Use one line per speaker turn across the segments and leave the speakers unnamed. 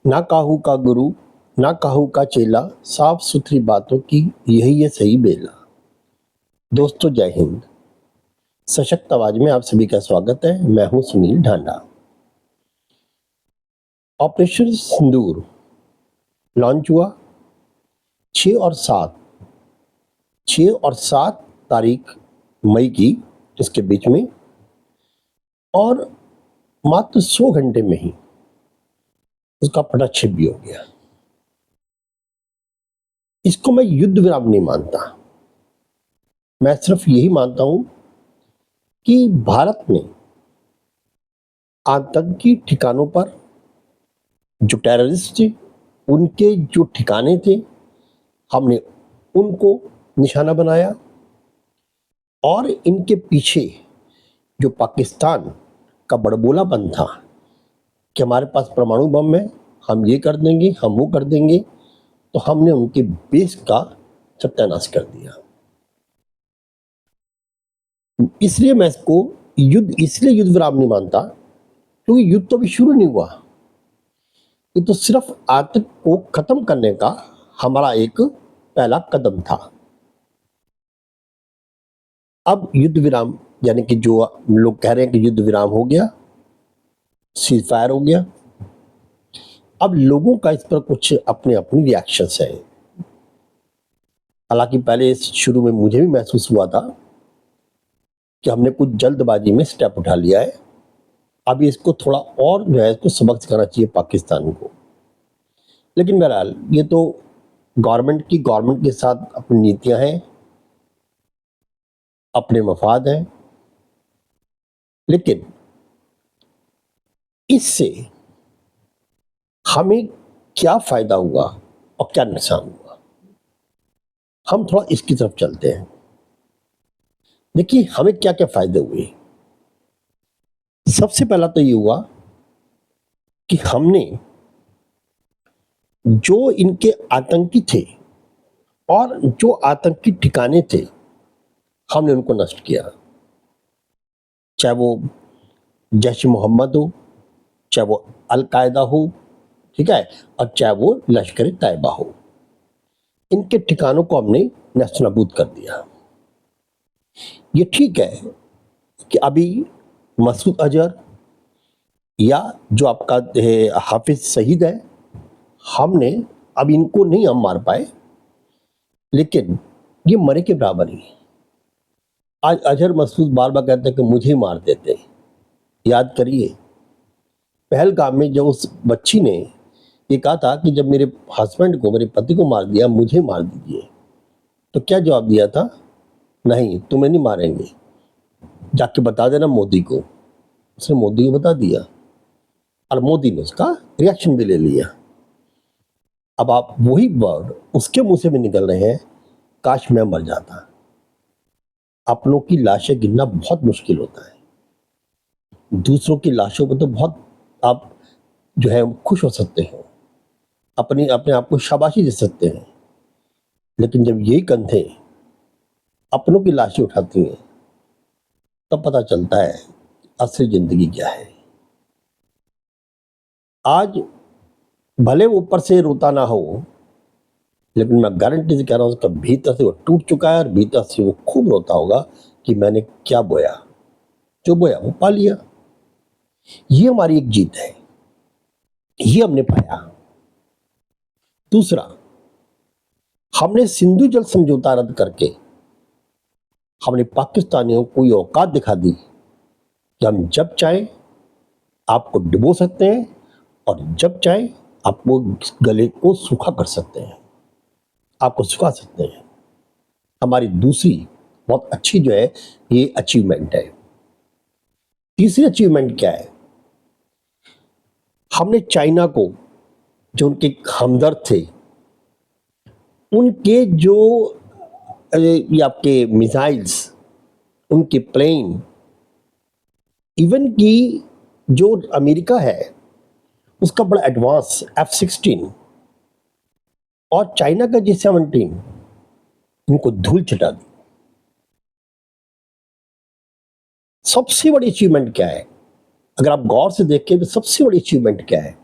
ना काहू का गुरु, ना काहू का चेला, साफ सुथरी बातों की यही है सही बेला। दोस्तों जय हिंद। सशक्त आवाज में आप सभी का स्वागत है। मैं हूं सुनील ढांडा। ऑपरेशन सिंदूर लॉन्च हुआ 6 और 7 तारीख मई की, इसके बीच में, और मात्र 100 घंटे में ही उसका पटाक्षेप भी हो गया। इसको मैं युद्ध विराम नहीं मानता। मैं सिर्फ यही मानता हूं कि भारत ने आतंकी ठिकानों पर, जो टेररिस्ट थे, उनके जो ठिकाने थे, हमने उनको निशाना बनाया। और इनके पीछे जो पाकिस्तान का बड़बोलापन था कि हमारे पास परमाणु बम है, हम ये कर देंगे, हम वो कर देंगे, तो हमने उनके बेस का सत्यानाश कर दिया। इसलिए मैं इसको इसलिए युद्ध विराम नहीं मानता क्योंकि युद्ध तो अभी शुरू नहीं हुआ। ये तो सिर्फ आतंक को खत्म करने का हमारा एक पहला कदम था। अब युद्ध विराम, यानी कि जो लोग कह रहे हैं कि युद्ध विराम हो गया, सीज फायर हो गया, अब लोगों का इस पर कुछ अपने अपनी रिएक्शंस हैं। हालांकि पहले शुरू में मुझे भी महसूस हुआ था कि हमने कुछ जल्दबाजी में स्टेप उठा लिया है। अब इसको थोड़ा और जो है, इसको सबक सिखाना चाहिए पाकिस्तान को। लेकिन बहरहाल ये तो गवर्नमेंट के साथ अपनी नीतियां हैं, अपने मफाद हैं। लेकिन इससे हमें क्या फायदा हुआ और क्या नुकसान हुआ, हम थोड़ा इसकी तरफ चलते हैं। देखिए, हमें क्या क्या फायदे हुए। सबसे पहला तो ये हुआ कि हमने जो इनके आतंकी थे और जो आतंकी ठिकाने थे, हमने उनको नष्ट किया। चाहे वो जैश मोहम्मद हो, चाहे वो अल-कायदा हो, ठीक है, और चाहे वो लश्कर तैयबा हो, इनके ठिकानों को हमने नष्ट-नाबूद कर दिया। ये ठीक है कि अभी मसूद अजहर या जो आपका हाफिज सईद है, हमने अब इनको नहीं हम मार पाए, लेकिन ये मरे के बराबर ही। आज अजहर मसूद बार बार कहते हैं कि मुझे मार देते। याद करिए, पहलगाम में जब उस बच्ची ने ये कहा था कि जब मेरे हस्बैंड को, मेरे पति को मार दिया, मुझे मार दीजिए, तो क्या जवाब दिया था? नहीं, तुम्हें नहीं मारेंगे, जाके बता देना मोदी को। उसने मोदी को बता दिया और मोदी ने उसका रिएक्शन भी ले लिया। अब आप वही वर्ड उसके मुंह से भी निकल रहे हैं, काश मैं मर जाता। अपनों की लाशें गिनना बहुत मुश्किल होता है, दूसरों की लाशों पर तो बहुत आप जो है खुश हो सकते हैं, अपने आप को शाबाशी दे सकते हैं। लेकिन जब यही कंधे अपनों की लाशें उठाती हैं, तब पता चलता है असली जिंदगी क्या है। आज भले ऊपर से रोता ना हो, लेकिन मैं गारंटी से कह रहा हूं, उसका भीतर से वो टूट चुका है और भीतर से वो खूब रोता होगा कि मैंने क्या बोया, जो बोया वो पा लिया। ये हमारी एक जीत है, ये हमने पाया। दूसरा, हमने सिंधु जल समझौता रद्द करके हमने पाकिस्तानियों को ये औकात दिखा दी कि हम जब चाहे आपको डुबो सकते हैं और जब चाहे आपको गले को सूखा कर सकते हैं, आपको सुखा सकते हैं। हमारी दूसरी बहुत अच्छी जो है ये अचीवमेंट है। तीसरी अचीवमेंट क्या है? हमने चाइना को, जो उनके हमदर्द थे, उनके जो ये आपके मिसाइल्स, उनके प्लेन, इवन की जो अमेरिका है उसका बड़ा एडवांस F-16 और चाइना का J-17, इनको धूल चटा दी। सबसे बड़ी अचीवमेंट क्या है? अगर आप गौर से देखें तो सबसे बड़ी अचीवमेंट क्या है?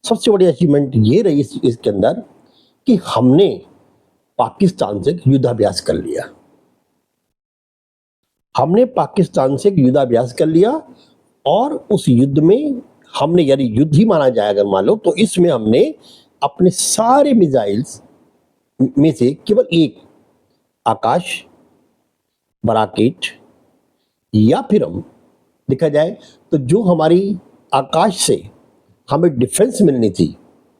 सबसे बड़ी अचीवमेंट ये रही इसके अंदर कि हमने पाकिस्तान से एक युद्धाभ्यास कर लिया। हमने पाकिस्तान से एक युद्धाभ्यास कर लिया और उस युद्ध में हमने, यानी युद्ध ही माना जाए अगर मान लो, तो इसमें हमने अपने सारे मिसाइल्स में से केवल एक आकाश बराकेट, या फिर हम देखा जाए तो जो हमारी आकाश से हमें डिफेंस मिलनी थी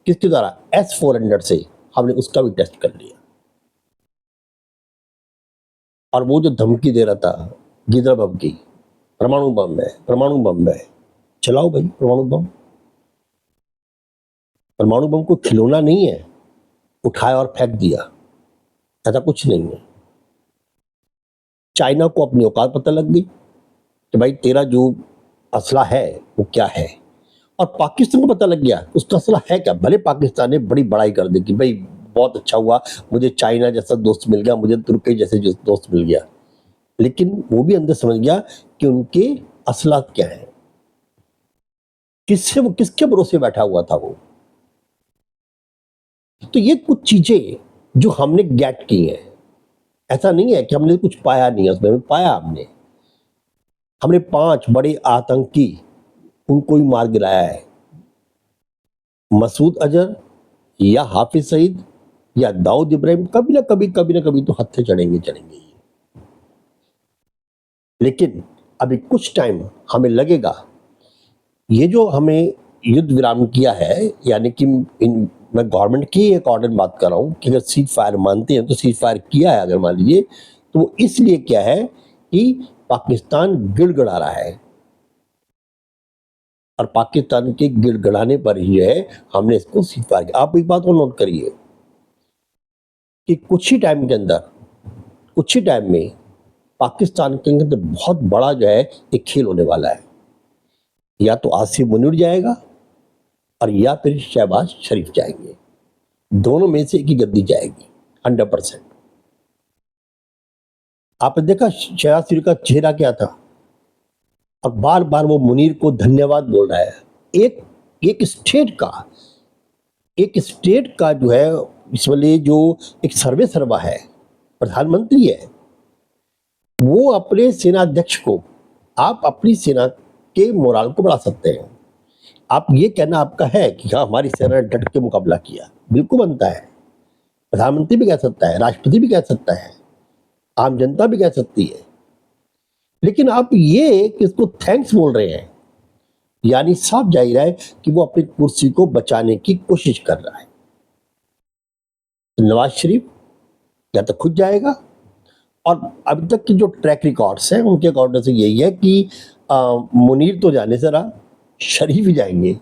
किसके द्वारा, S-400 से, हमने उसका भी टेस्ट कर लिया। और वो जो धमकी दे रहा था गिदड़ बम की, परमाणु बम है, परमाणु बम है, चलाओ भाई परमाणु बम। परमाणु बम को खिलौना नहीं है, उठाया और फेंक दिया, ऐसा कुछ नहीं है। चाइना को अपनी औकात पता लग गई कि भाई तेरा जो असला है वो क्या है, और पाकिस्तान को पता लग गया उसका असला है क्या। भले पाकिस्तान ने बड़ी बड़ाई कर दी कि भाई बहुत अच्छा हुआ, मुझे चाइना जैसा दोस्त मिल गया, मुझे तुर्की जैसे दोस्त मिल गया, लेकिन वो भी अंदर समझ गया कि उनके असला क्या है, किससे वो किसके भरोसे बैठा हुआ था वो। तो ये कुछ चीजें जो हमने गेट की हैं, ऐसा नहीं है कि हमने कुछ पाया नहीं है उसमें, पाया हमने 5 बड़े आतंकी उनको ही मार गिराया है। मसूद अजहर या हाफिज सईद या दाऊद इब्राहिम, कभी ना कभी तो हत्थे चढ़ेंगे। लेकिन अभी कुछ टाइम हमें लगेगा, ये जो हमें युद्ध विराम किया है, यानी कि मैं गवर्नमेंट की एक ऑर्डर बात कर रहा हूँ कि अगर सीज फायर मानते हैं तो सीज फायर किया है अगर मान लीजिए, तो वो इसलिए क्या है कि पाकिस्तान गिड़गिड़ा रहा है, और पाकिस्तान के गिड़गिड़ाने पर ही है हमने इसको सीज फायर किया। आप एक बात को नोट करिए कि कुछ ही टाइम के अंदर, कुछ ही टाइम में पाकिस्तान के अंदर बहुत बड़ा जो है एक खेल होने वाला है। या तो आसिफ मुनीर जाएगा और या फिर शहबाज शरीफ जाएंगे, दोनों में से एक ही गद्दी जाएगी 100%। आपने देखा शहबाज शरीफ का चेहरा क्या था, और बार बार वो मुनीर को धन्यवाद बोल रहा है। एक स्टेट का जो है इस वाले जो एक सर्वा है, प्रधानमंत्री है, वो अपने सेनाध्यक्ष को, आप अपनी सेना के मोराल को बढ़ा सकते हैं। आप ये कहना आपका है कि हाँ हमारी सेना ने डट के मुकाबला किया, बिल्कुल बनता है। प्रधानमंत्री भी कह सकता है, राष्ट्रपति भी कह सकता है, आम जनता भी कह सकती है। लेकिन आप ये किसको थैंक्स बोल रहे हैं, यानी साफ जाहिर है कि वो अपनी कुर्सी को बचाने की कोशिश कर रहा है। तो नवाज शरीफ या तो खुद जाएगा, और अभी तक की जो ट्रैक रिकॉर्ड्स हैं उनके अकॉर्डिंग से यही है कि मुनीर तो जाने से रहा, शरीफ ही जाएंगे।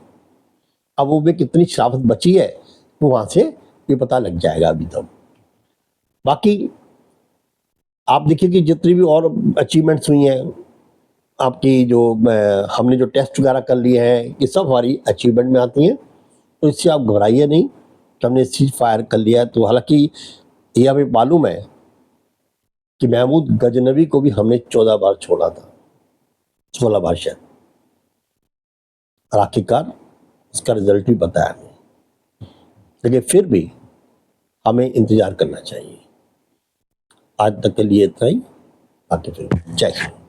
अब वो में कितनी शराफत बची है तो वहां से ये पता लग जाएगा अभी तो। बाकी आप देखिए कि जितनी भी और अचीवमेंट्स हुई हैं आपकी, जो हमने जो टेस्ट वगैरह कर लिए हैं, ये सब हमारी अचीवमेंट में आती हैं। तो इससे आप घबराइए नहीं कि हमने सीज फायर कर लिया है। तो हालांकि ये हमें मालूम है कि महमूद गजनवी को भी हमने 14 बार छोड़ा था, 16 बार शायद, और आखिरकार उसका रिजल्ट भी पता है हमें। लेकिन फिर भी हमें इंतजार करना चाहिए। आज तक के लिए इतना ही, बाकी फिर जय हिंद।